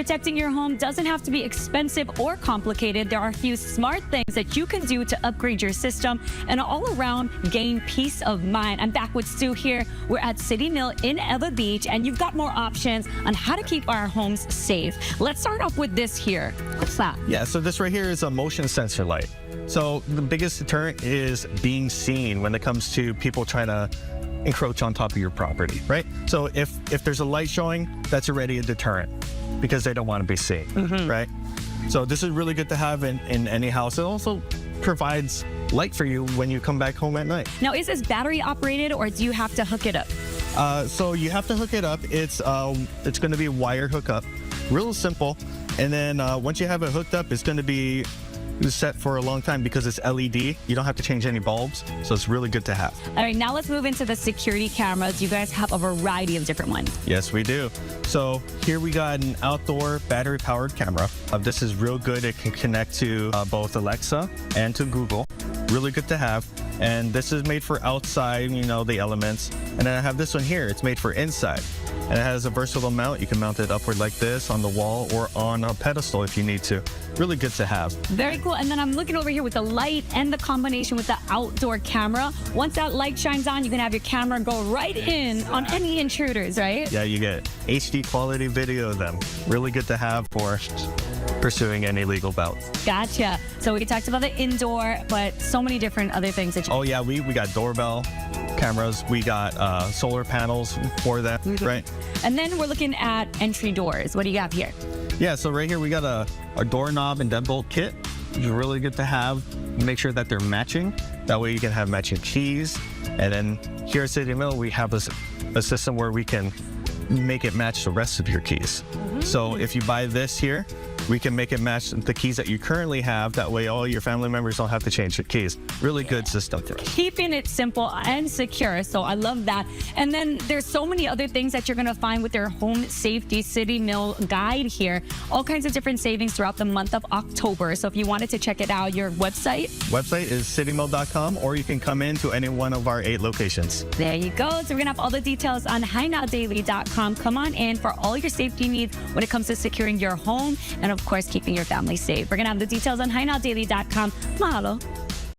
Protecting your home doesn't have to be expensive or complicated. There are a few smart things that you can do to upgrade your system and all around gain peace of mind. I'm back with Stu here. We're at City Mill in Eva Beach, and you've got more options on how to keep our homes safe. Let's start off with this here. What's that? Yeah, so this right here is a motion sensor light. So the biggest deterrent is being seen when it comes to people trying to encroach on top of your property, right? So if there's a light showing, that's already a deterrent because they don't want to be seen, right? So this is really good to have in any house. It also provides light for you when you come back home at night. Now, is this battery operated or do you have to hook it up? So you have to hook it up. It's going to be wire hookup, real simple. And then once you have it hooked up, it's going to be set for a long time because it's LED. You don't have to change any bulbs, so it's really good to have. All right, now let's move into the security cameras. You guys have a variety of different ones. Yes, we do. So here we got an outdoor battery-powered camera. This is real good. It can connect to both Alexa and to Google. Really good to have. And this is made for outside, you know, the elements. And then I have this one here. It's made for inside. And it has a versatile mount. You can mount it upward like this on the wall or on a pedestal if you need to. Really good to have. Very cool. And then I'm looking over here with the light and the combination with the outdoor camera. Once that light shines on, you can have your camera go right in on any intruders, right? Yeah, you get HD quality video of them. Really good to have for pursuing any legal bouts. Gotcha. So we talked about the indoor, but so many different other things that you... Oh yeah, we got doorbell cameras. We got solar panels for that, right? And then we're looking at entry doors. What do you got here? Yeah, so right here we got a doorknob and deadbolt kit, which is really good to have. Make sure that they're matching. That way you can have matching keys. And then here at City Mill, we have a system where we can make it match the rest of your keys. So if you buy this here, we can make it match the keys that you currently have. That way all your family members don't have to change their keys. Really good system for us. Keeping it simple and secure, so I love that. And then there's so many other things that you're gonna find with their Home Safety City Mill guide here. All kinds of different savings throughout the month of October. So if you wanted to check it out, your website? Website is citymill.com, or you can come in to any one of our 8 locations. There you go. So we're gonna have all the details on HiNowDaily.com. Come on in for all your safety needs when it comes to securing your home and of course keeping your family safe. We're gonna have the details on HiNowDaily.com. Mahalo.